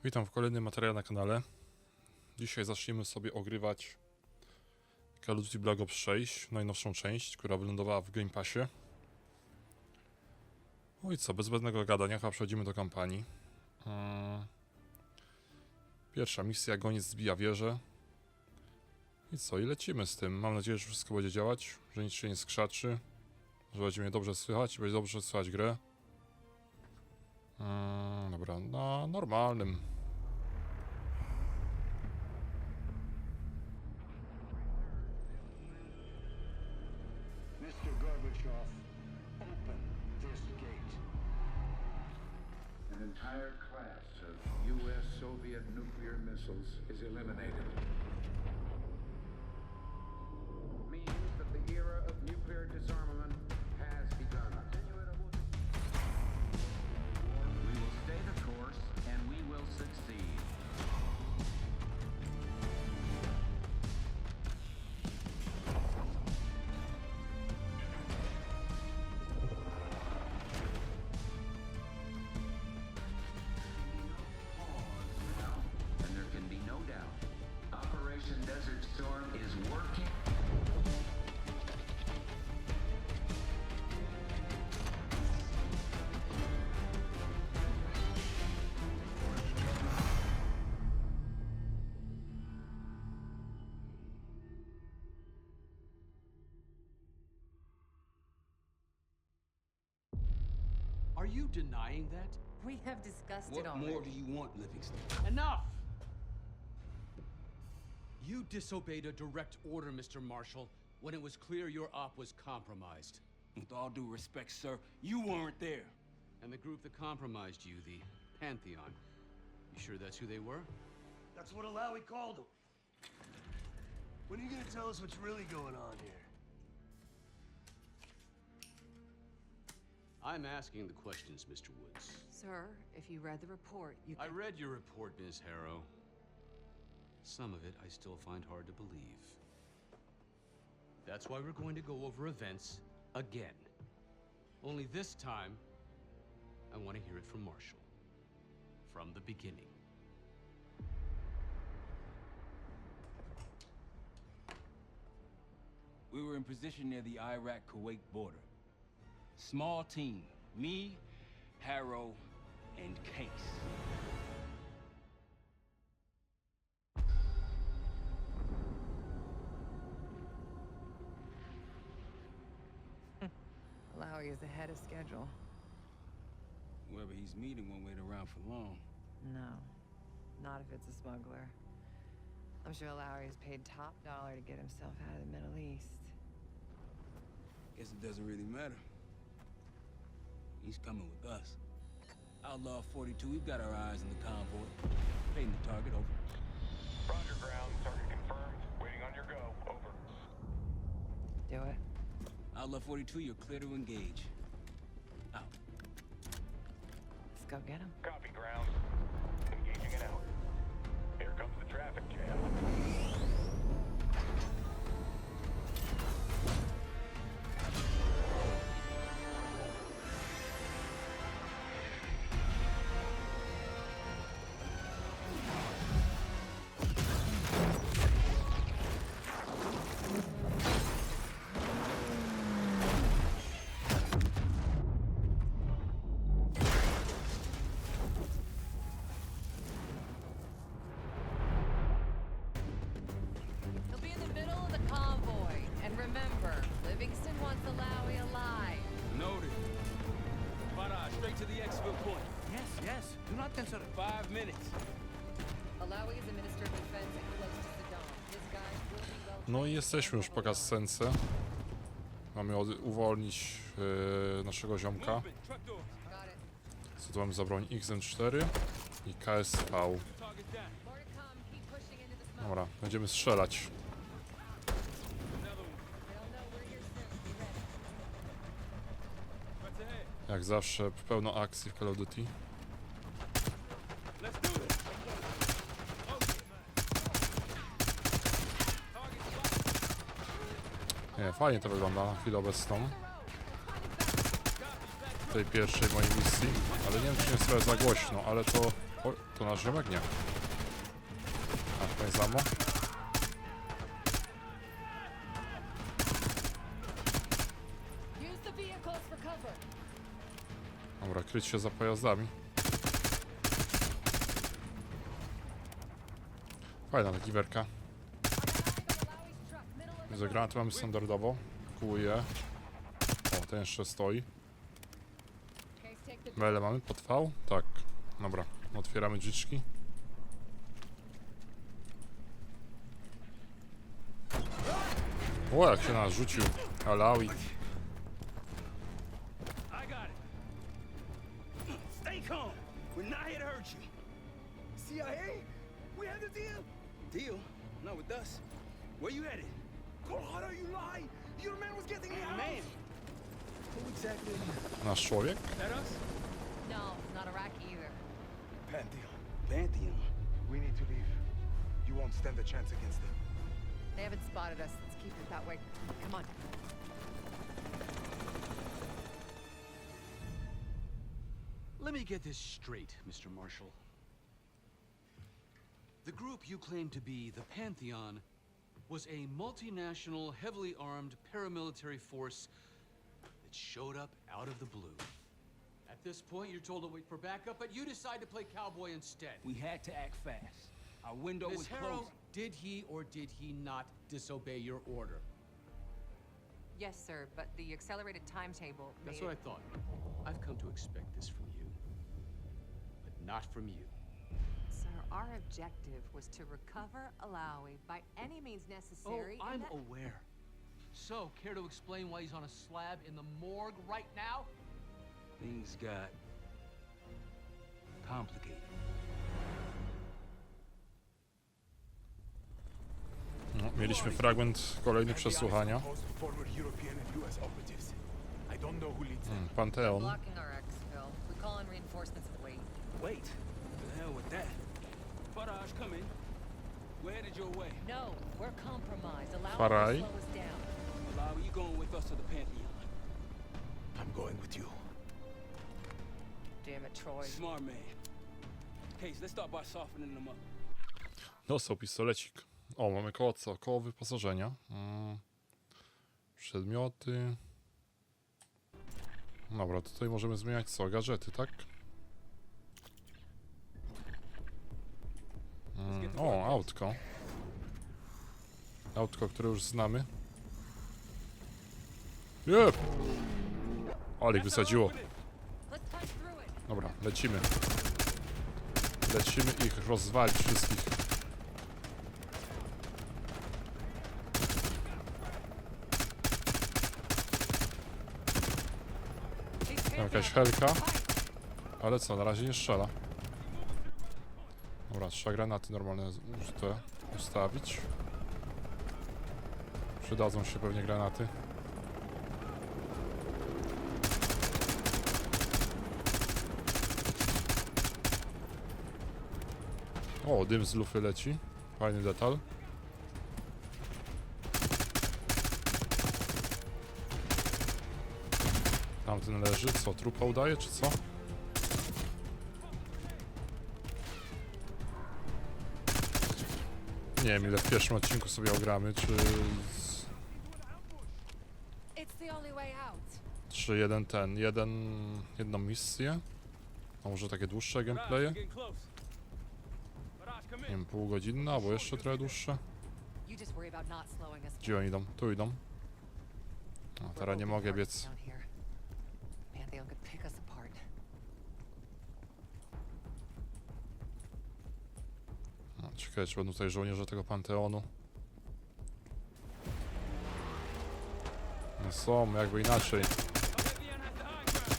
Witam w kolejnym materiale na kanale. Dzisiaj zaczniemy sobie ogrywać Call of Duty Black Ops 6, najnowszą część, która wylądowała w Game Passie. No i co, bez zbędnego gadania, chyba przechodzimy do kampanii. Pierwsza misja, goniec zbija wieżę. I co, i lecimy z tym. Mam nadzieję, że wszystko będzie działać, że nic się nie skrzaczy, że będzie mnie dobrze słychać i będzie dobrze słychać grę. Dobra, na normalnym. Mr. Gorbachev, open this gate. An entire class of U.S.-Soviet nuclear missiles is eliminated. Means that the era of nuclear disarmament has begun. We will stay the course and we will succeed. And there can be no doubt, Operation Desert Storm is working. Are you denying that? We have discussed it What already. more do you want, Livingston? Enough! You disobeyed a direct order, Mr. Marshall, when it was clear your op was compromised. With all due respect, sir, you weren't there. And the group that compromised you, the Pantheon, you sure that's who they were? That's what Alawi called him. When are you gonna tell us what's really going on here? I'm asking the questions, Mr. Woods. Sir, if you read the report, you I can... read your report, Ms. Harrow. Some of it I still find hard to believe. That's why we're going to go over events again. Only this time, I want to hear it from Marshall. From the beginning. We were in position near the Iraq-Kuwait border. Small team. Me, Harrow, and Case. Alawi is ahead of schedule. Whoever he's meeting won't wait around for long. No, not if it's a smuggler. I'm sure Alawi has paid top dollar to get himself out of the Middle East. Guess it doesn't really matter. He's coming with us. Outlaw 42, we've got our eyes on the convoy. Paying the target, over. Roger, ground. Target confirmed. Waiting on your go. Over. Do it. Outlaw 42, you're clear to engage. Out. Let's go get him. Copy, ground. Engaging and out. Here comes the traffic jam. He'll be in the middle of the convoy. And remember, Livingston wants Alawi alive. Noted. Farah, straight to the exfil point. Yes. Do not answer. 5 minutes. Alawi is a minister of defense and close to Saddam. His guys will be well... No i jesteśmy już po cutscence. Mamy uwolnić naszego ziomka. Movement, truck doors. Got it. Co tu mamy za broń? XM4 i KSV. Target down. More to come. Keep pushing into the smoke. Dobra, będziemy strzelać. Another one. They'll know we're here soon. Be ready. What's ahead? Jak zawsze pełno akcji w Call of Duty. Let's do it. Nie, fajnie to wygląda na chwilę obecną. tej pierwszej mojej misji, ale nie wiem, czy nie jest trochę za głośno, ale to... O, to nasz ziomek? Nie. A, koniec ammo. Dobra, kryć się za pojazdami. Fajna ta giwerka. Widzę, granaty mamy standardowo. Kuję. O, ten jeszcze stoi. Mele mamy pod V? Tak. Dobra, otwieramy drzwiczki. O, jak się nas rzucił. Alawi. I got it. Stay calm. We're not here to hurt you. CIA? We had the deal. Deal? Not with us. Where you headed? Colorado, you lie. Your man was getting me out. Man. Who exactly are you? Nasz człowiek? That us? No, not Iraqi either. Pantheon. Pantheon. We need to leave. You won't stand a chance against them. They haven't spotted us. Let's keep it that way. Come on. Let me get this straight, Mr. Marshall. The group you claim to be the Pantheon was a multinational, heavily armed paramilitary force that showed up out of the blue. At this point, you're told to wait for backup, but you decide to play cowboy instead. We had to act fast. Our window Ms. was Harrow, closing. did he or did he not disobey your order? Yes, sir, but the accelerated timetable That's made what I thought. I've come to expect this from you, but not from you. Sir, our objective was to recover Alawi by any means Oh, necessary. and I'm that- aware. So, care to explain why he's on a slab in the morgue right now? Things got complicated. No, mieliśmy fragment kolejnych przesłuchania. Host former European and US operatives. I don't know who leads them. Panteon. Blocking our exfil. We call in reinforcements and wait. Wait. The hell with that. Farage, come in. We're headed your way. No, we're compromised. Allow Farai. us to slow us down. Alawi, you going with us to the Pantheon? I'm going with you. Damn it, Troy. Smart man. Case, let's start by softening them up. Dostał pistolecik. O, mamy koło wyposażenia. Przedmioty. Dobra, tutaj możemy zmieniać co? Gadżety, tak? O, autko. Autko, które już znamy. Jep! Ale ich wysadziło. Let's punch through it. Dobra, lecimy. Lecimy ich rozwalić wszystkich. Tam jakaś helka. Ale co, na razie nie strzela. Dobra, trzeba granaty normalne użyte ustawić. Przydadzą się pewnie granaty. O, dym z lufy leci. Fajny detal. Tamten leży. Co, trupa udaje, czy co? Nie wiem, ile w pierwszym odcinku sobie ogramy, czy... It's the only way out. Czy jedną misję? A może takie dłuższe gameplaye? Getting close. Farage, come Nie in. wiem, półgodzinne, albo jeszcze trochę dłuższe. You just worry about not slowing us Gdzie oni idą? Tu idą. A, We're teraz nie open mogę targets biec. down here. Pantheon could pick us apart. No, ciekawe, czy będą tutaj żołnierze tego Panteonu. No są, jakby inaczej. Pantheon has the high ground.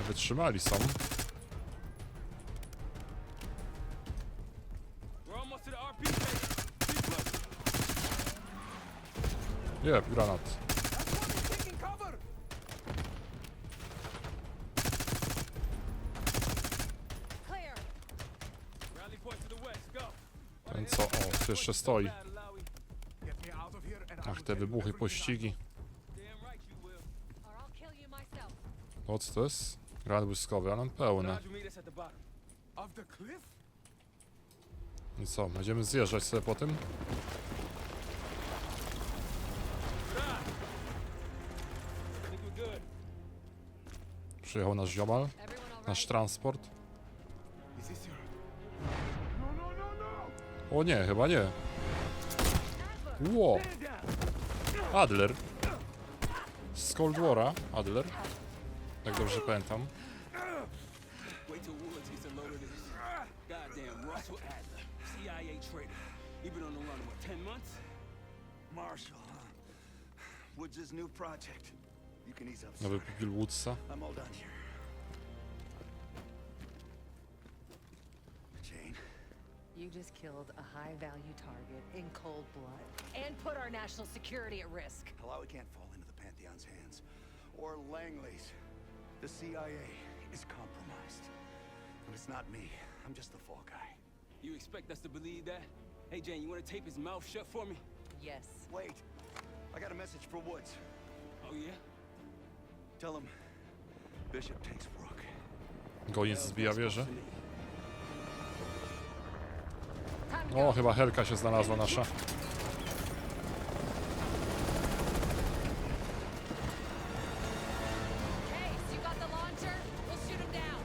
Wytrzymali są. We're almost to the RP station. Keep close. Jeb, granat. Taking cover! Clear. Rally point to the west. Go. Ten co? O, tu jeszcze stoi. Bad, Alawi. Get me out of here and Ach, te wybuchy, pościgi. Damn right you will. Or I'll kill you myself. O, co to jest? Granat błyskowy, a nam pełne. Odds will meet us at the bottom. Of the cliff? I co, będziemy zjeżdżać sobie po tym? I think we're good. Przyjechał nasz ziomal, Everyone all nasz right? transport. Is this your... No, no, no, no! O nie, chyba nie. Ło! Adler. Z Cold War'a, Adler. Jak dobrze pamiętam. Wait till Woods gets a load of this. Goddamn Russell Adler, CIA traitor. He been on the run, what, 10 months? Marshall, huh? Woods' new project. You can ease up, Nowy son. pupil Woodsa. I'm all done here. Jane, You just killed a high-value target in cold blood and put our national security at risk. Malawi can't fall into the Pantheon's hands. Or Langley's. The CIA is compromised. But it's not me. I'm just the fall guy. You expect us to believe that? Hey, Jane, you want to tape his mouth shut for me? Yes. Wait. I got a message for Woods. Oh, yeah? Tell him Bishop takes Rook. Goniec zbija wieżę. Time to go. O, chyba Helka się znalazła nasza. Case, you got the launcher? We'll shoot him down.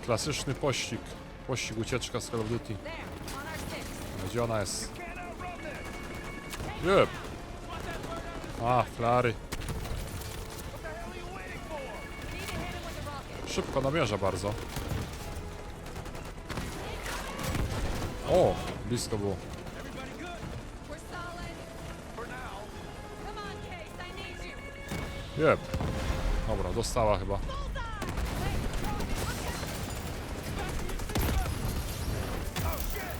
Klasyczny pościg. Pościg ucieczka z Call of Duty. There, on our six. Gdzie ona jest? Can't outrun this! Jeb. A, flary. What the hell are you waiting for? We need to hit him with a rocket. Szybko namierza bardzo. O, blisko było. Everybody good? We're solid. For now. Come on, Case, I need you. Jeb. Dobra, dostała chyba. Bullseye! Wait, rocket, look out! Oh shit!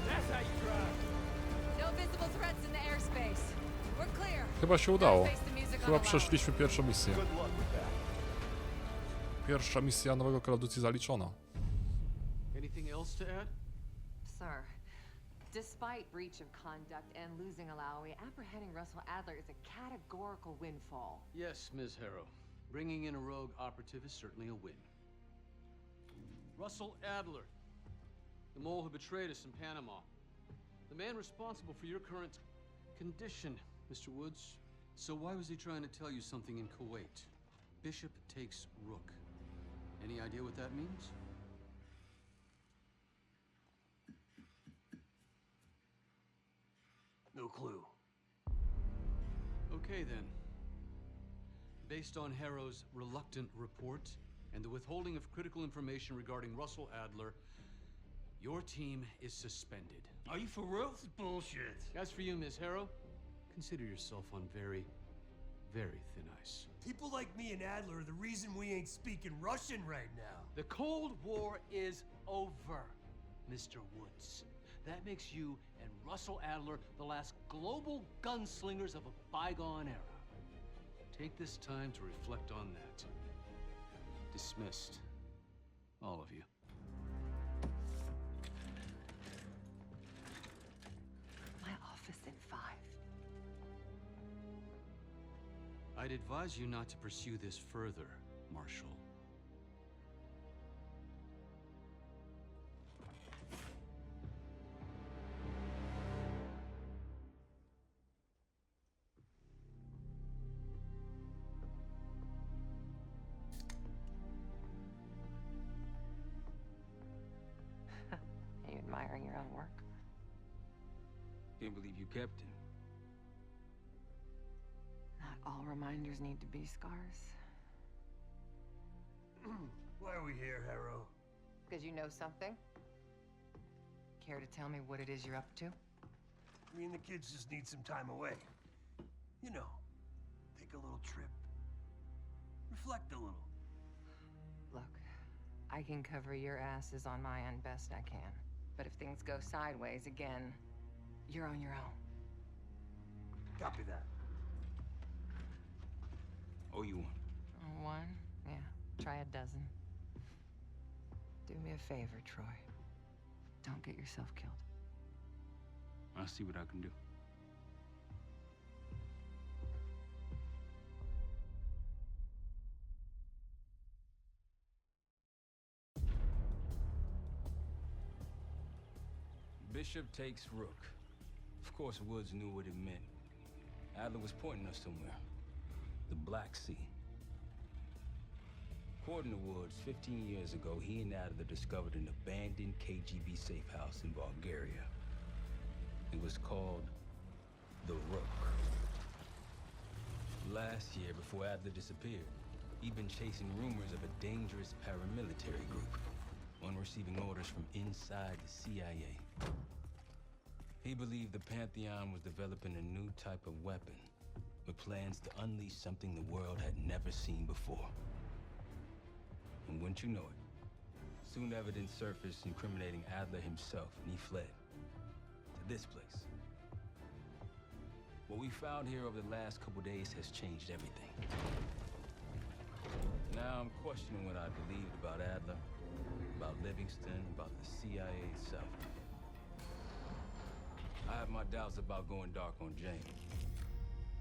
That's how you drive. No visible threats in the airspace. We're clear. Chyba się udało. Face the music on Chyba the przeszliśmy pierwszą misję. Good luck with that. Pierwsza misja nowego Call of Duty zaliczona. Anything else to add? Sir, despite breach of conduct and losing Alawi, apprehending Russell Adler is a categorical windfall. Yes, Ms. Harrow. Bringing in a rogue operative is certainly a win. Russell Adler, the mole who betrayed us in Panama. The man responsible for your current condition, Mr. Woods. So why was he trying to tell you something in Kuwait? Bishop takes Rook. Any idea what that means? No clue. Okay then. Based on Harrow's reluctant report and the withholding of critical information regarding Russell Adler, your team is suspended. Are you for real? This is bullshit. As for you, Ms. Harrow, consider yourself on very, very thin ice. People like me and Adler are the reason we ain't speaking Russian right now. The Cold War is over, Mr. Woods. That makes you and Russell Adler the last global gunslingers of a bygone era. Take this time to reflect on that. Dismissed. All of you. My office in 5. I'd advise you not to pursue this further, Marshal. Are you admiring your own work? Can't believe you kept him. Not all reminders need to be scars. Why are we here, Harrow? Because you know something? Care to tell me what it is you're up to? Me and the kids just need some time away. You know, take a little trip. Reflect a little. Look, I can cover your asses on my end best I can. But if things go sideways again, you're on your own. Copy that. Oh, you want? One? Yeah, try a dozen. Do me a favor, Troy. Don't get yourself killed. I'll see what I can do. Bishop takes Rook. Of course, Woods knew what it meant. Adler was pointing us somewhere. The Black Sea. According to Woods, 15 years ago, he and Adler discovered an abandoned KGB safe house in Bulgaria. It was called the Rook. Last year, before Adler disappeared, he'd been chasing rumors of a dangerous paramilitary group, one receiving orders from inside the CIA. He believed the Pantheon was developing a new type of weapon, with plans to unleash something the world had never seen before. And wouldn't you know it, soon evidence surfaced incriminating Adler himself, and he fled to this place. What we found here over the last couple days has changed everything. Now I'm questioning what I believed about Adler, about Livingston, about the CIA itself. I have my doubts about going dark on Jane.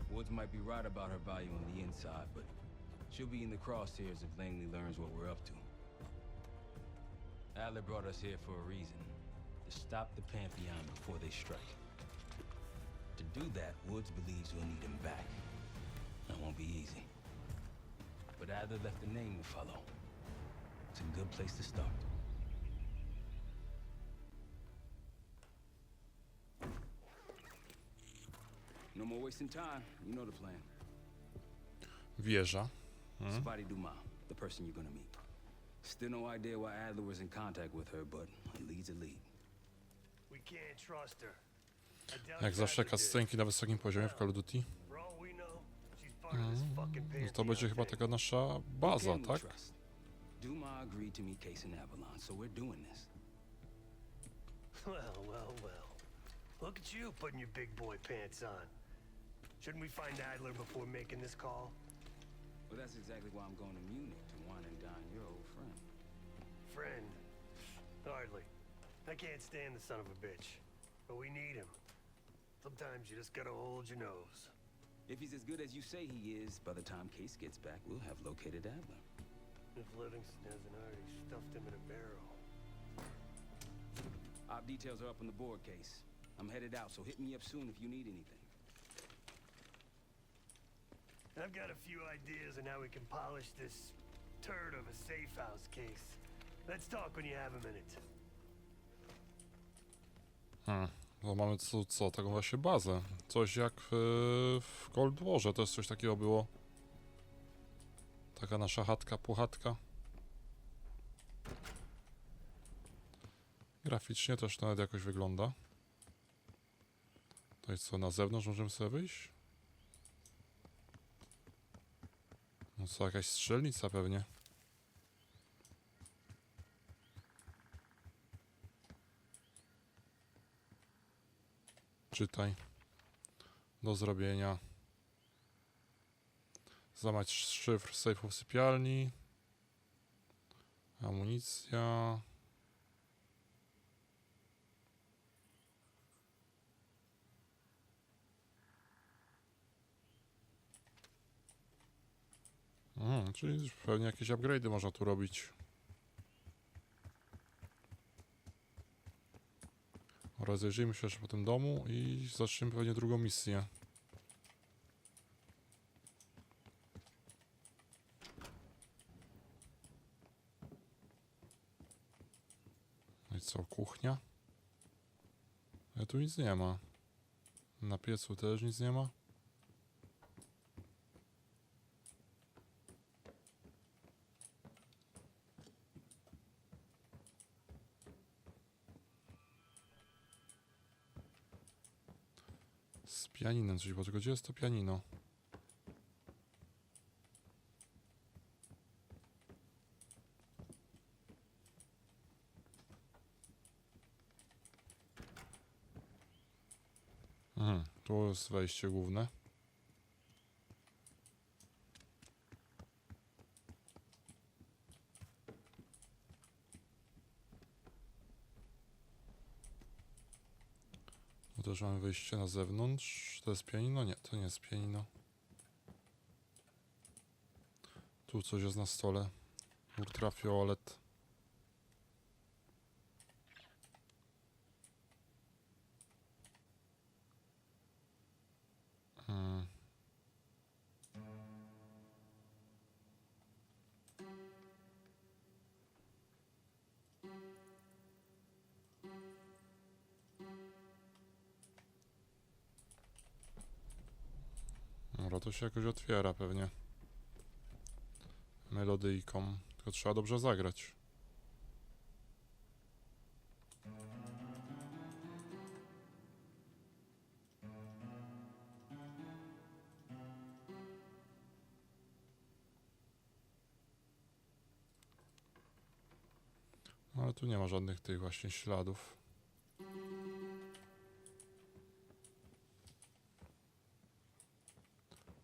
Woods might be right about her value on the inside, but she'll be in the crosshairs if Langley learns what we're up to. Adler brought us here for a reason, to stop the Pantheon before they strike. To do that, Woods believes we'll need him back. That won't be easy. But Adler left a name to follow. It's a good place to start. No more wasting time. You know the plan. Wieża. Spotty Dumas, the person you're gonna meet. Still no idea why Adler was in contact with her, but a lead's a lead. We can't trust her. I doubt Jak zawsze Adler did. cutscenki na wysokim poziomie w Call of Duty. For all we know, she's part of this fucking No to Pantheon będzie chyba thing. taka nasza Who baza, can we tak? trust? Dumas agreed to meet Case in Avalon, so we're doing this. Well, well, well. Look at you putting your big boy pants on. Shouldn't we find Adler before making this call? Well, that's exactly why I'm going to Munich to wine and dine your old friend. Friend? Hardly. I can't stand the son of a bitch. But we need him. Sometimes you just gotta hold your nose. If he's as good as you say he is, by the time Case gets back, we'll have located Adler. If Livingston hasn't already stuffed him in a barrel. Op details are up on the board, Case. I'm headed out, so hit me up soon if you need anything. I've got a few ideas on how we can polish this turd of a safe house case. Let's talk when you have a minute. No mamy co? Taką właśnie bazę. Coś jak w Cold Warze też coś takiego było. Taka nasza chatka, puchatka. Graficznie też to nawet jakoś wygląda. To jest co, na zewnątrz możemy sobie wyjść? No co, jakaś strzelnica pewnie. Czytaj. Do zrobienia. Złamać szyfr sejfu w sypialni. Amunicja. Czyli pewnie jakieś upgrade'y można tu robić. Rozejrzyjmy się jeszcze po tym domu i zaczniemy pewnie drugą misję. No i co, kuchnia? Ale tu nic nie ma. Na piecu też nic nie ma. Z pianinem coś, bo tylko gdzie jest to pianino? Tu jest wejście główne. Tu też mamy wyjście na zewnątrz. To jest pianino? Nie, to nie jest pianino. Tu coś jest na stole. Ultrafiolet. Dobra, to się jakoś otwiera pewnie. Melodyjką. Tylko trzeba dobrze zagrać. Ale tu nie ma żadnych tych właśnie śladów.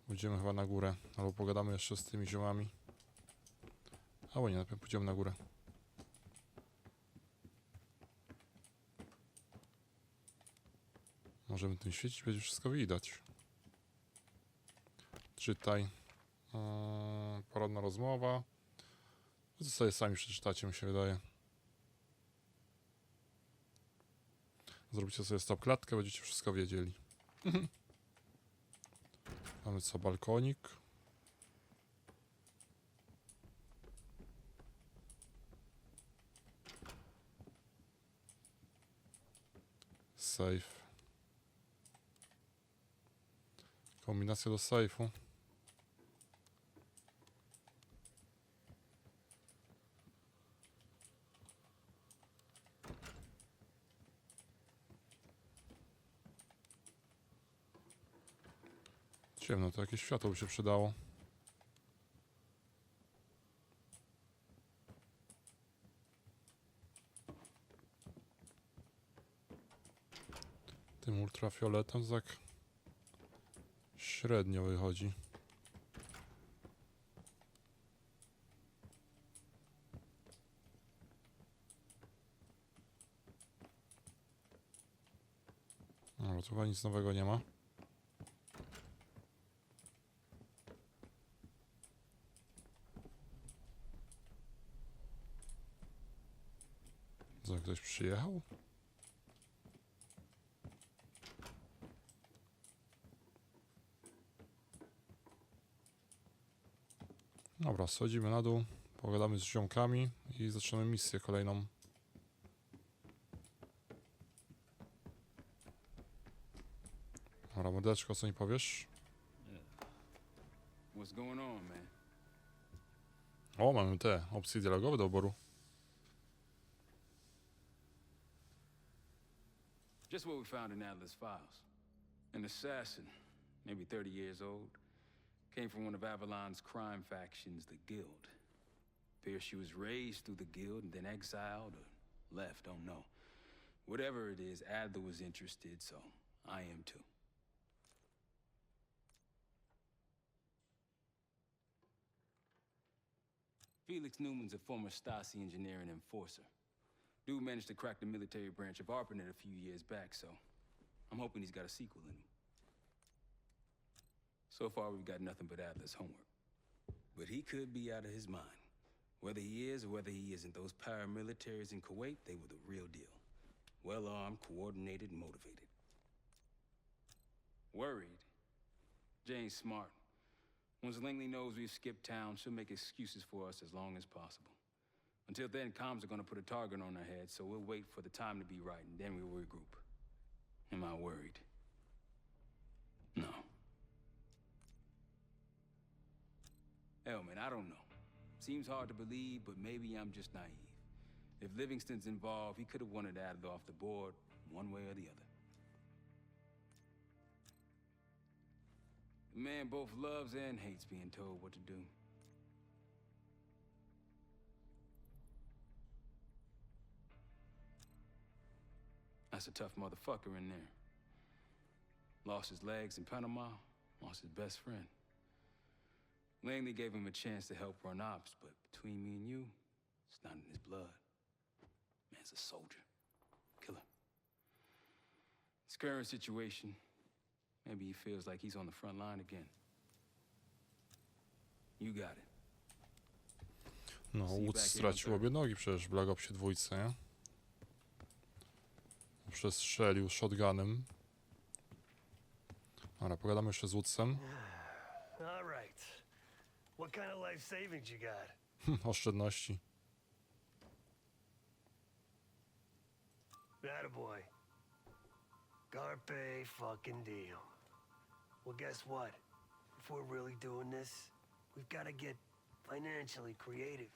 Pójdziemy chyba na górę, albo pogadamy jeszcze z tymi ziomami. Albo nie, najpierw pójdziemy na górę. Możemy tym świecić, będzie wszystko widać. Czytaj. Poradna rozmowa. To sobie sami przeczytacie, mi się wydaje. Zrobicie sobie stop klatkę, będziecie wszystko wiedzieli. Mamy co, balkonik. Safe. Kombinacja do safe'u. Ciemno, to jakieś światło by się przydało. Tym ultrafioletem to tak średnio wychodzi. No, tu chyba nic nowego nie ma. Co, ktoś przyjechał? Dobra, schodzimy na dół, pogadamy z ziomkami i zaczynamy misję kolejną. Dobra, mordeczko, co mi powiesz? What's going on, man? O, mamy te opcje dialogowe do wyboru. Just what we found in Atlas files. An assassin, maybe 30 years old, came from one of Avalon's crime factions, the Guild. Appears she was raised through the Guild and then exiled or left, don't know. Whatever it is, Adler was interested, so I am too. Felix Newman's a former Stasi engineer and enforcer. Dude managed to crack the military branch of ARPANET a few years back, so I'm hoping he's got a sequel in him. So far, we've got nothing but Adler's homework. But he could be out of his mind. Whether he is or whether he isn't, those paramilitaries in Kuwait, they were the real deal. Well-armed, coordinated, and motivated. Worried? Jane's smart. Once Langley knows we've skipped town, she'll make excuses for us as long as possible. Until then, comms are gonna put a target on our heads, so we'll wait for the time to be right, and then we'll regroup. Am I worried? No. Hell, man, I don't know. Seems hard to believe, but maybe I'm just naive. If Livingston's involved, he could have wanted Adler off the board, one way or the other. The man both loves and hates being told what to do. That's a tough motherfucker in there. Lost his legs in Panama, lost his best friend. Langley gave him a chance to help run ops, but between me and you, it's not in his blood. Man's a soldier. Killer. His current situation, maybe he feels like he's on the front line again. You got it. No, Woods stracił obie nogi przecież w Black Opsie 2, nie? Przestrzelił shotgunem. Dobra, pogadamy jeszcze z Woodsem. All right. What kind of life savings you got? Oszczędności. Attaboy. Carpe fucking deal. Well, guess what? if we're really doing this, we've got to get financially creative.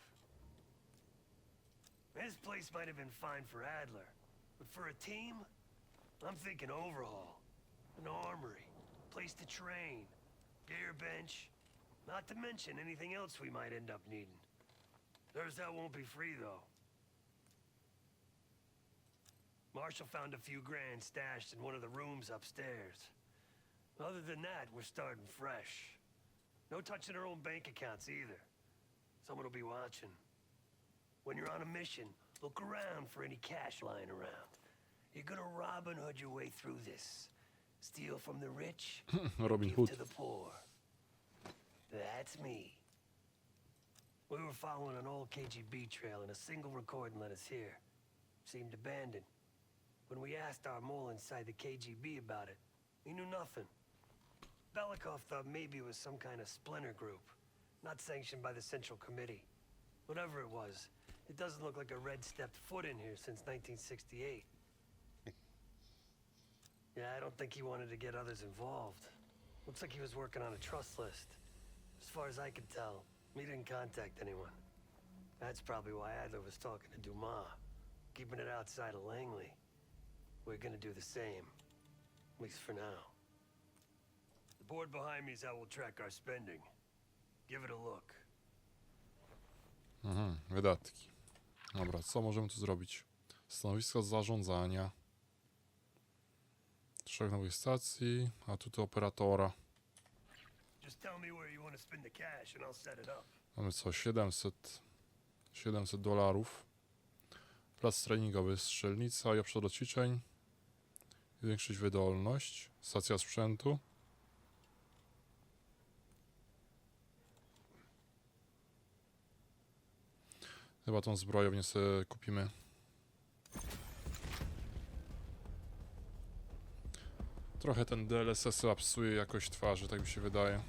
This place might have been fine for Adler, but for a team, I'm thinking overhaul. An armory, place to train, gear bench, not to mention anything else we might end up needing. There's that won't be free, though. Marshall found a few grand stashed in one of the rooms upstairs. Other than that, we're starting fresh. No touching our own bank accounts either. Someone will be watching. When you're on a mission, look around for any cash lying around. You're gonna Robin Hood your way through this. Steal from the rich, Robin give Hood. to the poor. That's me. We were following an old KGB trail and a single recording led us here. Seemed abandoned. When we asked our mole inside the KGB about it, he knew nothing. Belikov thought maybe it was some kind of splinter group, not sanctioned by the Central Committee. Whatever it was, it doesn't look like a red stepped foot in here since 1968. Yeah, I don't think he wanted to get others involved. Looks like he was working on a trust list. As far as I could tell, he didn't contact anyone. That's probably why Adler was talking to Dumas, keeping it outside of Langley. We're gonna do the same, at least for now. The board behind me is how we'll track our spending. Give it a look. Wydatki. Dobra, co możemy tu zrobić? Stanowisko zarządzania. 3 nowych stacji, a tutaj operatora. Just tell me where you want to spend the cash and I'll set it up. Mamy co? 700 dolarów. Plac treningowy, strzelnica i obszar do ćwiczeń. Zwiększyć wydolność. Stacja sprzętu. Chyba tą zbrojownię sobie kupimy. Trochę ten DLSS psuje jakość twarzy, tak mi się wydaje.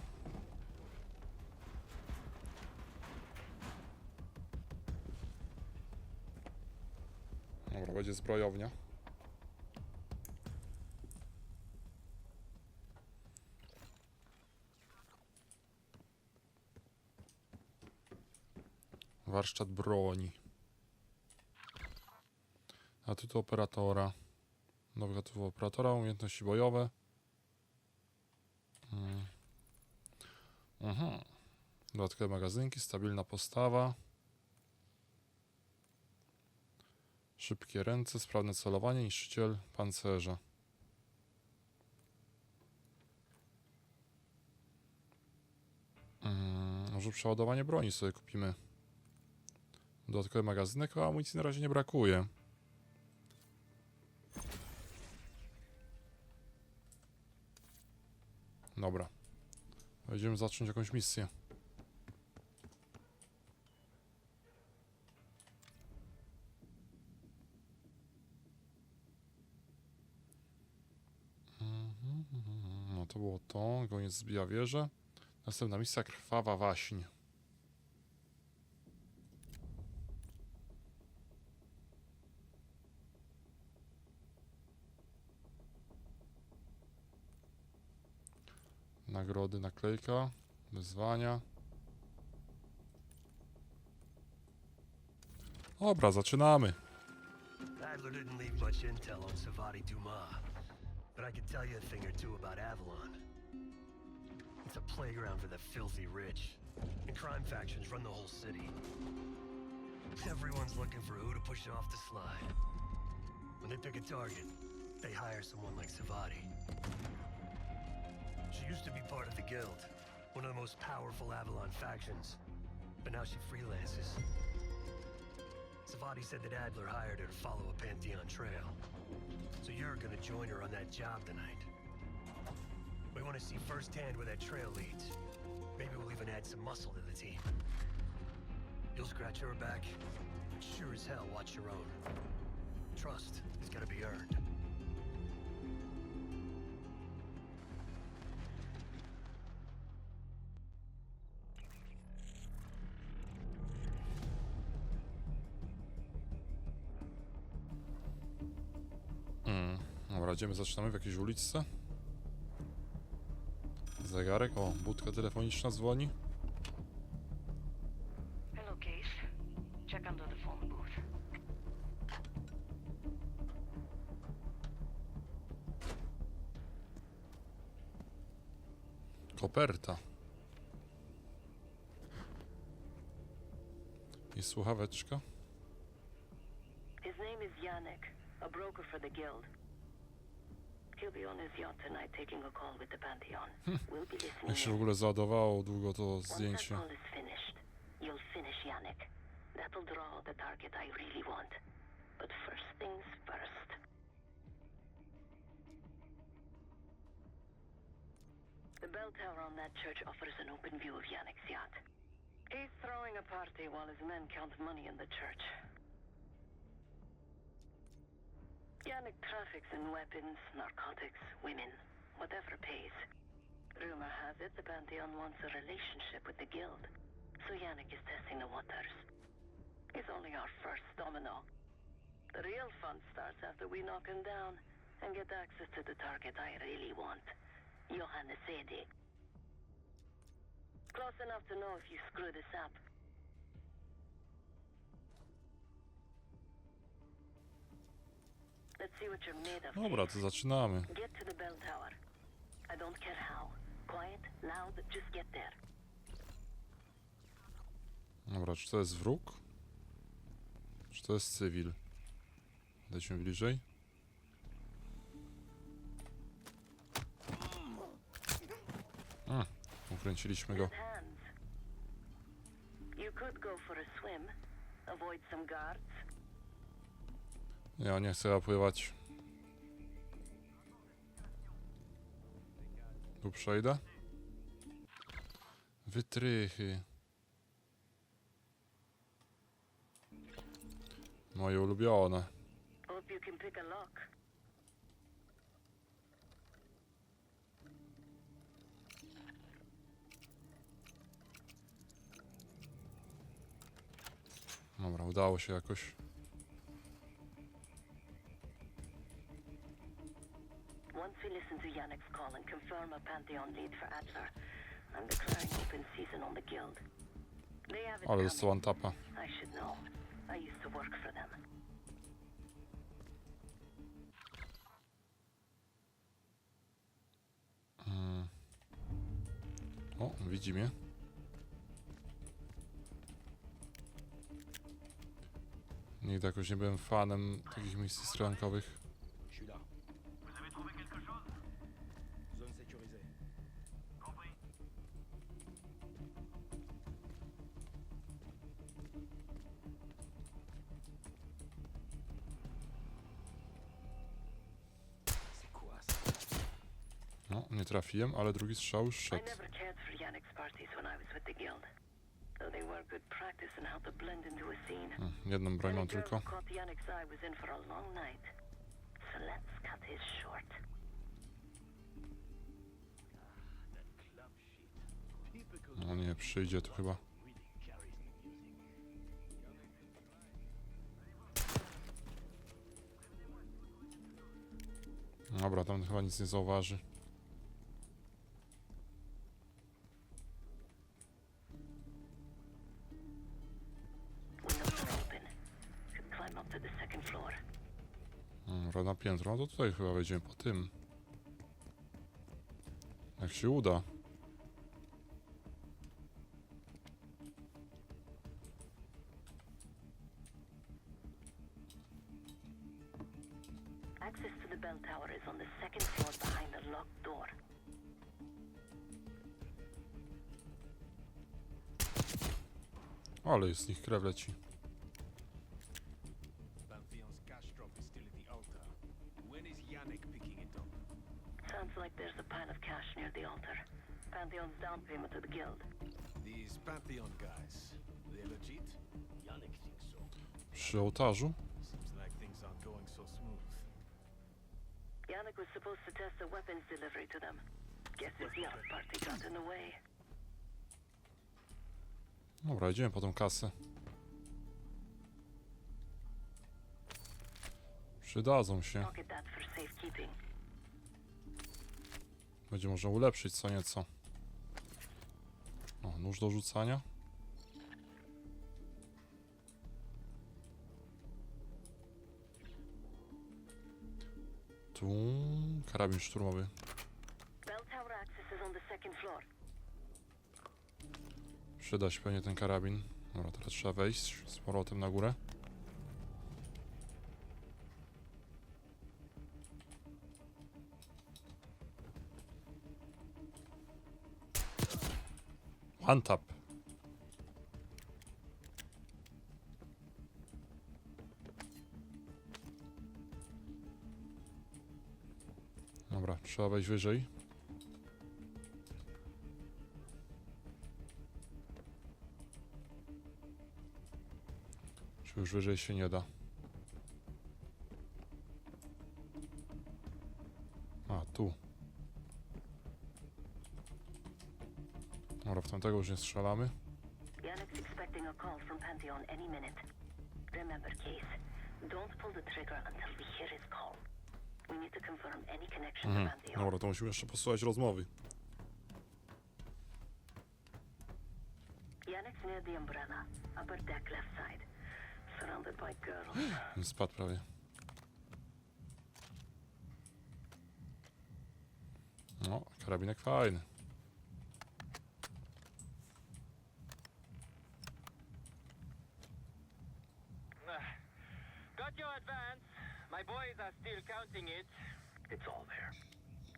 Dobra, będzie zbrojownia. Warsztat broni. A tu to operatora. Nowy gotów operatora, umiejętności bojowe. Dodatkowe magazynki, stabilna postawa. Szybkie ręce, sprawne celowanie, niszczyciel pancerza. Może przeładowanie broni sobie kupimy. Dodatkowy magazynek, a amunicji na razie nie brakuje. Dobra. Będziemy zacząć jakąś misję. No to było to. Goniec zbija wieżę. Następna misja, krwawa waśń. Nagrody, naklejka, wyzwania. Dobra, zaczynamy. Adler didn't leave much intel on Savati Dumas, but I could tell you a thing or two about Avalon. It's a playground for the filthy rich, and crime factions run the whole city. Everyone's looking for who to push off the slide. When they pick a target, they hire someone like Savati. She used to be part of the Guild, one of the most powerful Avalon factions, but now she freelances. Savati said that Adler hired her to follow a Pantheon trail. So you're gonna join her on that job tonight. We want to see firsthand where that trail leads. Maybe we'll even add some muscle to the team. You'll scratch her back, but sure as hell watch your own. Trust is gotta be earned. Dobra, idziemy, zaczynamy w jakiejś uliczce. Zegarek, o, budka telefoniczna dzwoni. Hello, Case. Check under the phone booth. Koperta. I słuchaweczka. His name is Yannick, a broker for the guild. He'll be on his yacht tonight taking a call with the Pantheon. We'll be listening Jak się w in. ogóle załadowało długo to Once that zdjęcie. call is finished, you'll finish Yannick. That'll draw the target I really want. But first things first. The bell tower on that church offers an open view of Yannick's yacht. He's throwing a party while his men count money in the church. Yannick traffics in weapons, narcotics, women, whatever pays. Rumor has it the Pantheon wants a relationship with the guild, so Yannick is testing the waters. He's only our first domino. The real fun starts after we knock him down and get access to the target I really want, Johannes Edi. Close enough to know if you screw this up. Let's see what you're made of. Dobra, to zaczynamy. Get to the bell tower. I don't care how. Quiet, loud, just get there. Dobra, czy to jest wróg? Czy to jest cywil? Lećmy bliżej. Ukręciliśmy go. Good hands. You could go for a swim, avoid some guards. Ja nie chcę pływać. Tu przejdę. Wytrychy. Moje ulubione. Hope you can pick a lock. Dobra, udało się jakoś. Once we listen to Yannick's call and confirm a Pantheon lead for Adler, I'm declaring open season on the guild. They have it Ale dostał coming. one-tapa. I should know. I used to work for them. O, widzi mnie. Nigdy jakoś nie byłem fanem takich misji strzelankowych. Je suis là. Vous avez trouvé quelque chose? Zone sécurisée. Compris. C'est quoi ça? No, nie trafiłem, ale drugi strzał już I szedł. never cared for Yannick's parties when I was with the guild. Though they were good practice in how to blend into a scene. Jedną broń mam Any girl tylko. who caught Yannick's eye was in for a long night. So let's cut his short. No nie, przyjdzie tu chyba. Dobra, tam chyba nic nie zauważy. Windows are open. Could climb up to the second floor. Dobra, na piętro. No to tutaj chyba wejdziemy po tym. Jak się uda. Access to the bell tower is on the second floor behind the locked door. Ale z nich krew leci. Pantheon's cash drop is still at the altar. When is Yannick picking it up? Sounds like there's a pile of cash near the altar. Pantheon's down payment to the guild. These Pantheon guys, they legit? Yannick thinks so. Przy ołtarzu? Seems like things aren't going so smooth. Yannick was supposed to test the weapons delivery to them. Guess his yacht party got in the way. Dobra, idziemy po tą kasę. Przydadzą się. Pocket that for safekeeping. Będzie można ulepszyć co nieco. nóż do rzucania. Tu karabin szturmowy. Bell tower access is on the second floor. Przyda się pewnie ten karabin. Dobra, teraz trzeba wejść z powrotem na górę. One tap. Dobra, trzeba wejść wyżej. Czy już wyżej się nie da? A, tu. Dobra, w tamtego już nie strzelamy. Yannick's expecting a call from Pantheon any minute. Remember, Case, don't pull the trigger until we hear his call. We need to confirm any connection to Pantheon. Dobra, to musimy jeszcze posłuchać rozmowy. Yannick's near the umbrella, upper deck left side. Surrounded by girls. Spadł prawie. No, karabinek fajny. Got your advance. My boys are still counting it. It's all there.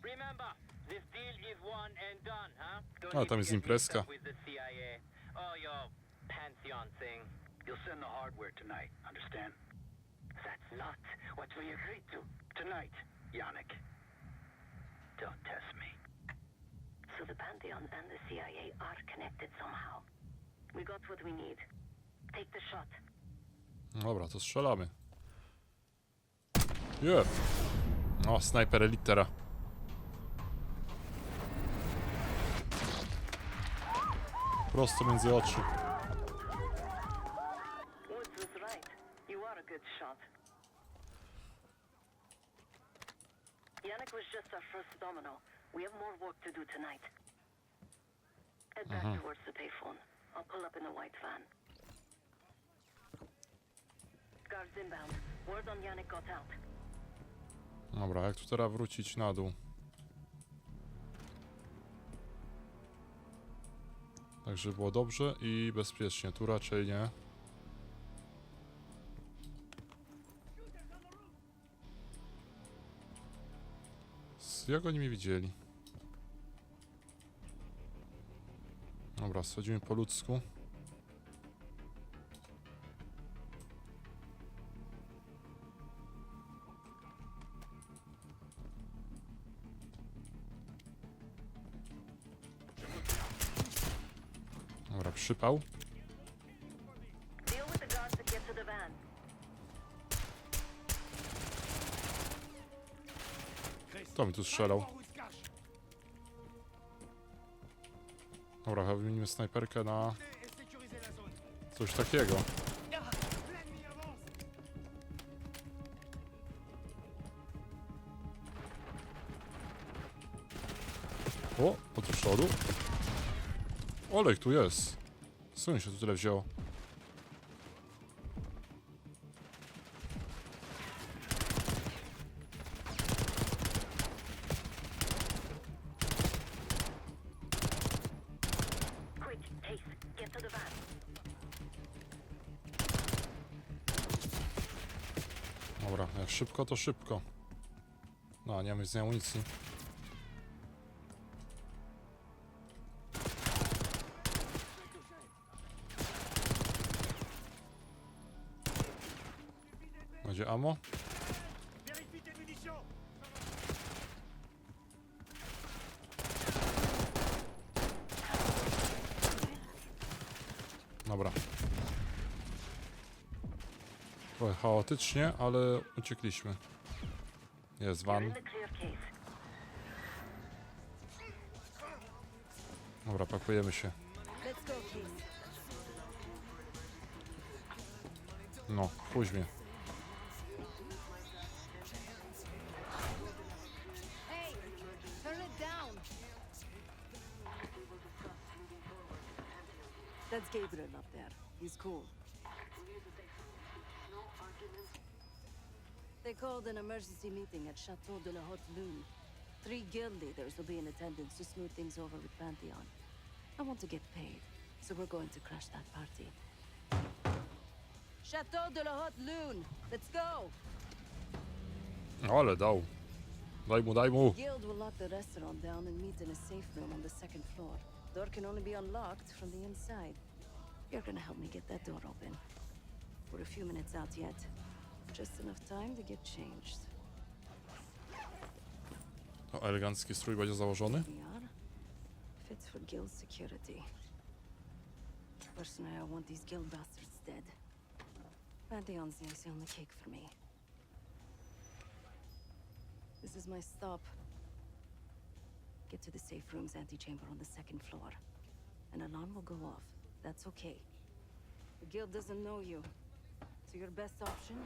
Remember, this deal is one and done, huh? Don't A, need tam to jest get imprezka. mixed up with the CIA. Oh, your Pantheon thing. You'll send the hardware tonight, understand? That's not what we agreed to. Tonight, Yannick. Don't test me. So the Pantheon and the CIA are connected somehow. We got what we need. Take the shot. Dobra, to strzelamy. Jeb. O, snajper elitera. Prosto między oczy. Woods was right. You are a good shot. Yannick was just our first domino. We have more work to do tonight. Head back towards the payphone. I'll pull up in the white van. Guards inbound. Word on Yannick got out. Dobra, jak tu teraz wrócić na dół? Tak, żeby było dobrze i bezpiecznie. Tu raczej nie. Jak oni mnie widzieli? Dobra, schodzimy po ludzku. Dobra, przypał. Deal with the guards that get to the van. Kto mi tu strzelał? Dobra, chyba wymienimy snajperkę na coś takiego. O, od przodu. Olej tu jest. Skąd się tu tyle wzięło? Quick, Case, get to the van. Dobra, jak szybko to szybko. No, nie mamy z niej amunicji. Będzie ammo? Dobra. Trochę chaotycznie, ale uciekliśmy. Jest You're van. in the clear, Case. Dobra, pakujemy się. Let's go, Case. No, pójdź mnie. Hey, turn it down. That's Gabriel up there. He's cool. They called an emergency meeting at Chateau de la Haute Lune. 3 guild leaders will be in attendance to smooth things over with Pantheon. I want to get paid, so we're going to crash that party. Chateau de la Haute Lune! Let's go! Ale dał. Daj mu. Guild will lock the restaurant down and meet in a safe room on the 2nd floor. Door can only be unlocked from the inside. You're gonna help me get that door open. We're a few minutes out yet. Just enough time to get changed. To elegancki strój będzie założony. We are. Fits for guild security. Personally, I want these guild bastards dead. Pantheon's the icing on the cake for me. This is my stop. Get to the safe room's antechamber on the 2nd floor. An alarm will go off. That's okay. The guild doesn't know you. So your best option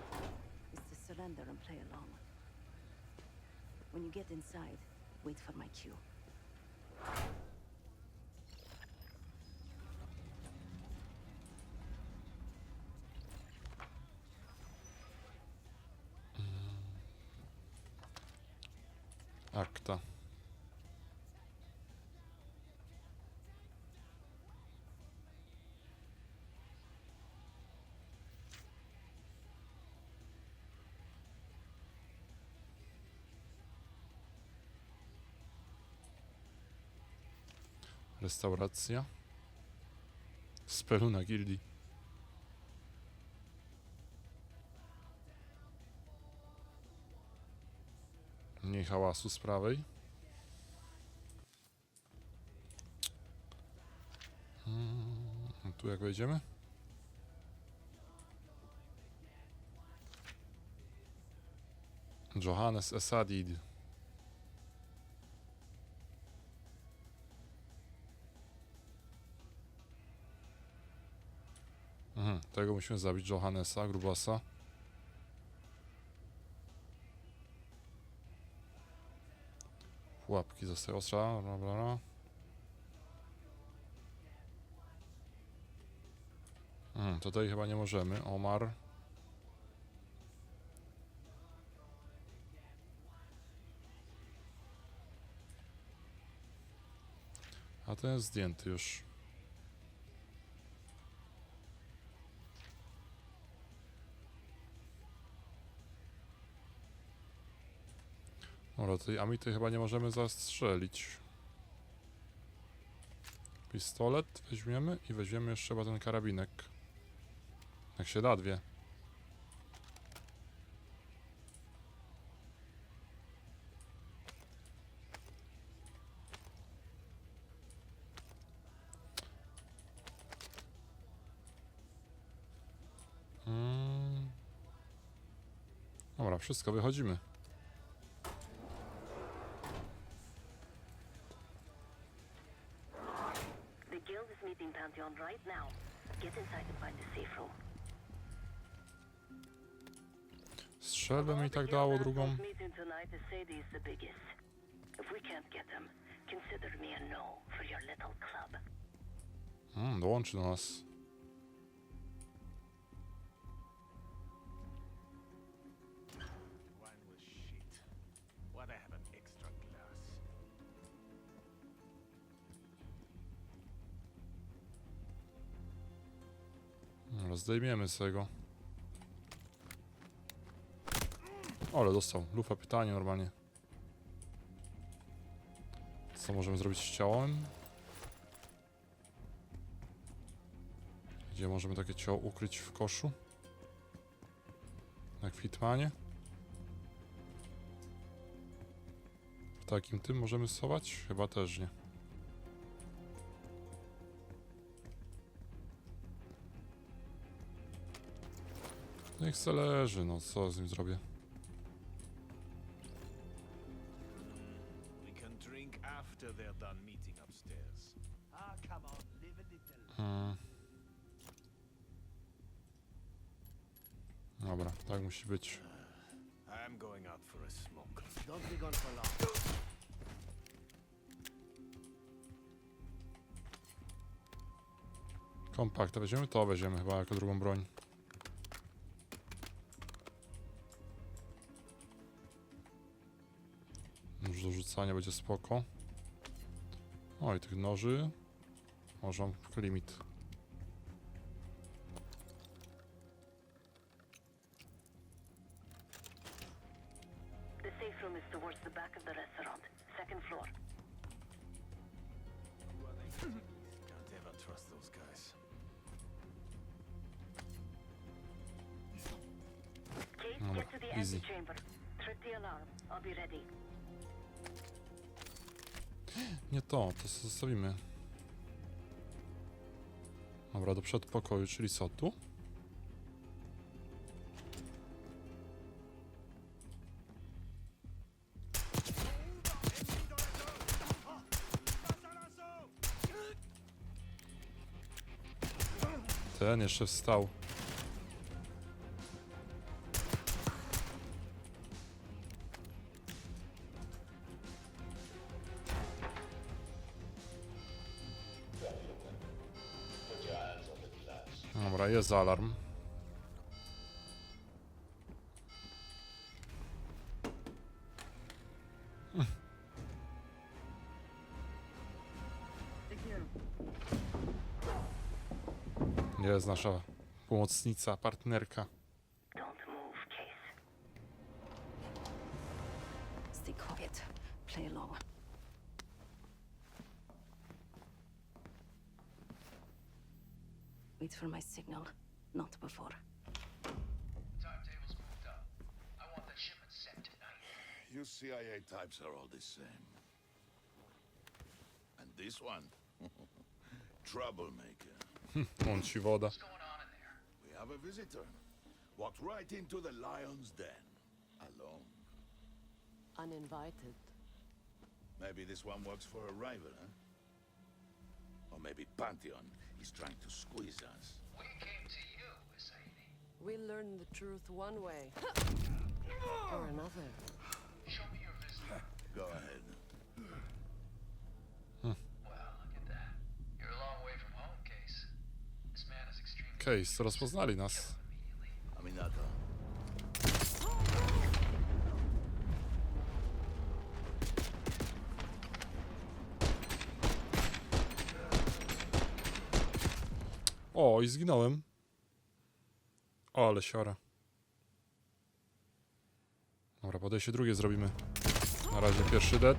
is to surrender and play along. When you get inside, wait for my cue. Akta. Restauracja. Speluna gildii. Mniej hałasu z prawej. Tu jak wejdziemy? Johannes Esadid. Tego musimy zabić, Johannesa, grubasa. Pułapki zostały ostra, dobra. Tutaj chyba nie możemy. Omar. A ten jest zdjęty już. Dobra, a my tutaj chyba nie możemy zastrzelić. Pistolet weźmiemy i weźmiemy jeszcze chyba ten karabinek. Jak się da, 2. Dobra, wszystko, wychodzimy. The guild is meeting Pantheon right now. Get inside and find the safe room. Strzelbę mi tak dało drugą. Meeting tonight is Sadie is the biggest. If we can't get them, consider me a no for your little club. Dołączy do nas. Zdejmiemy z tego. Ale dostał. Lufa pytanie normalnie. Co możemy zrobić z ciałem? Gdzie możemy takie ciało ukryć w koszu? Jak w Hitmanie? W takim tym możemy schować? Chyba też nie. Niech se leży, no co z nim zrobię? Dobra, tak musi być. Kompakta weźmiemy? To weźmiemy chyba jako drugą broń. Nóż do rzucania będzie spoko. O i tych noży. Może mam limit. The safe room is towards the back of the restaurant, second floor. Can't ever trust those guys. Case, Dobra, get to the easy. antechamber. Trip the alarm. I'll be ready. Nie to zostawimy. Dobra, do przedpokoju, czyli co tu? Ten jeszcze wstał. Dobra, jest alarm. Jest nasza pomocnica, partnerka. Don't move, Case. Stay quiet. Play along. Wait for my signal, not before. Timetable's moved up. I want that shipment sent tonight. You CIA types are all the same. And this one? Troublemaker. Mąci woda. What's going on in there? We have a visitor. Walked right into the lion's den. Alone. Uninvited. Maybe this one works for a rival, huh? Or maybe Pantheon is trying to squeeze us. We came to you, Sadie. We learn the truth one way or another. Show me your visitor. Go ahead. Well, look at that. You're a long way from home, Case. This man is extremely Case, to rozpoznali nas. Aminata. O, i zginąłem. O, ale siara. Dobra, podejście drugie zrobimy. Na razie pierwszy dead.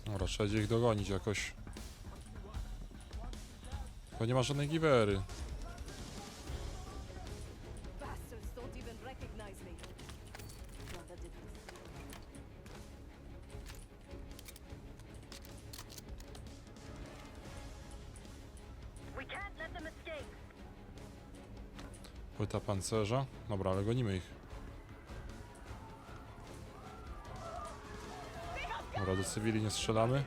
Dobra, trzeba będzie ich dogonić jakoś. Bo nie ma żadnej giwery. Bastards don't even recognize me. Not that it is. We can't let them escape. Płyta pancerza. Dobra, ale gonimy ich. Dobra, do cywili nie strzelamy.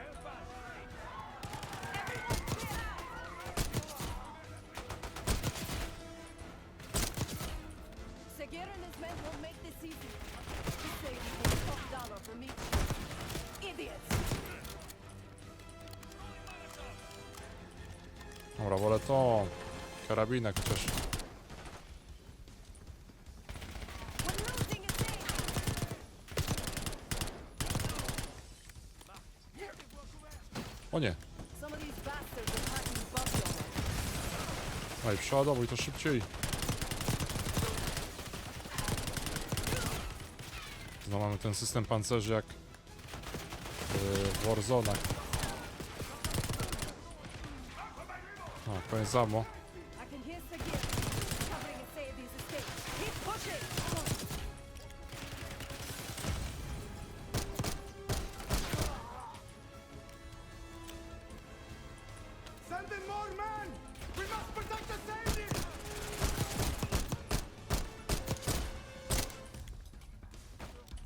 Segura and his men won't make this easy. He say we get top dollar for me. Idiots! Dobra, wolę to. Karabinek chociaż. We're losing a thing! O nie. Some of these bastards are packing bugs on us. Oj, przeładowuj to szybciej. Znowu mamy ten system pancerzy jak w Warzone'ach. O, koniec ammo. I can hear Segura covering and save these escapes. Keep pushing! Send in more men! We must protect the Sadie!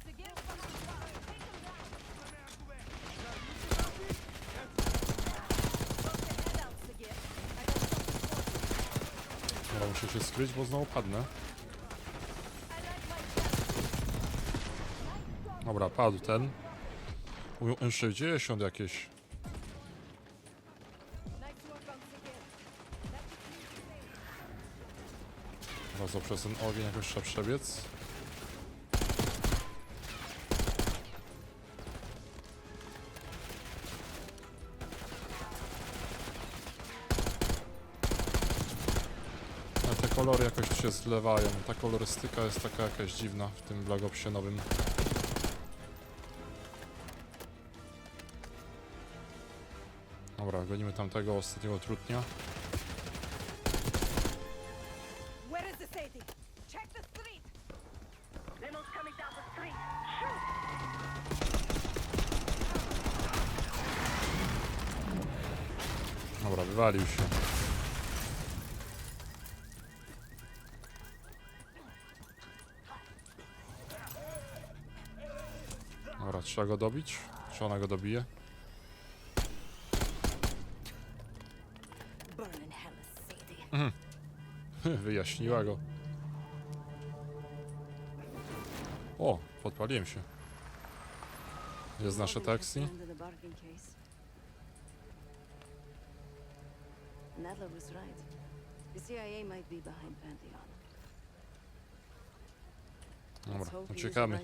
Segura behind the bar. Take him down. Blow the head out, Segura. I got something for you. Dobra, Muszę się skryć, bo znowu padnę. Dobra, padł ten. Mówią M60 jakieś. Bardzo przez ten ogień jakoś trzeba przebiec. Ale te kolory jakoś się zlewają. Ta kolorystyka jest taka jakaś dziwna w tym Black Opsie nowym. Dobra, gonimy tamtego ostatniego trutnia. Where is the city? Check the street. Limo's coming down the street. Dobra, wywalił się. Dobra, trzeba go dobić. Czy ona go dobije? Wyjaśniła go. O, podpaliłem się. Jest nasze taksi. Nadler was right. The CIA might be behind Pantheon. Dobra, uciekamy.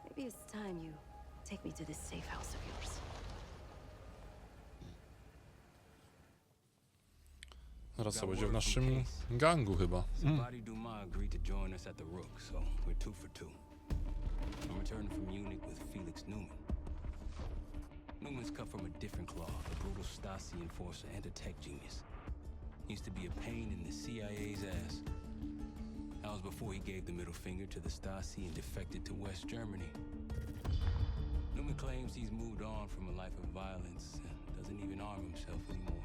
Maybe it's time you take me to this safe house of yours. Zaraz co będzie w naszym gangu chyba. Somebody Dumas agreed to join us at the Rook, so we're 2 for 2. I'm returning from Munich with Felix Newman. Newman's cut from a different cloth, a brutal Stasi enforcer and a tech genius. He used to be a pain in the CIA's ass. That was before he gave the middle finger to the Stasi and defected to West Germany. Newman claims he's moved on from a life of violence and doesn't even arm himself anymore.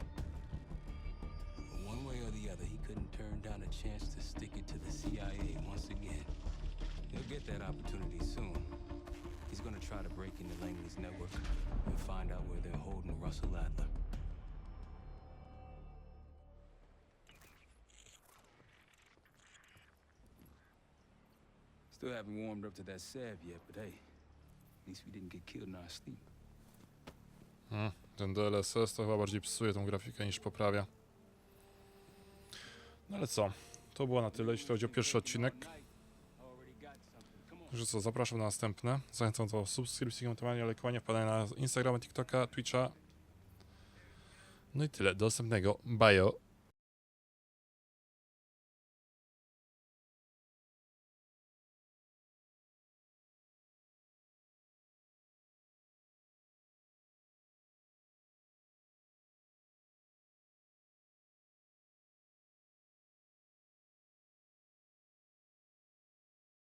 One way or the other, he couldn't turn down a chance to stick it to the CIA once again. He'll get that opportunity soon. He's gonna try to break into Langley's network and find out where they're holding Russell Adler. Still haven't warmed up to that salve yet, but hey, at least we didn't get killed in our sleep. Ten DLSS to chyba bardziej psuje tą grafikę niż poprawia. No ale co, to było na tyle, jeśli chodzi o pierwszy odcinek. Także co, zapraszam na następne. Zachęcam do subskrypcji, komentowania, lajkowania, wpadania na Instagrama, TikToka, Twitcha. No i tyle, do następnego. Bye.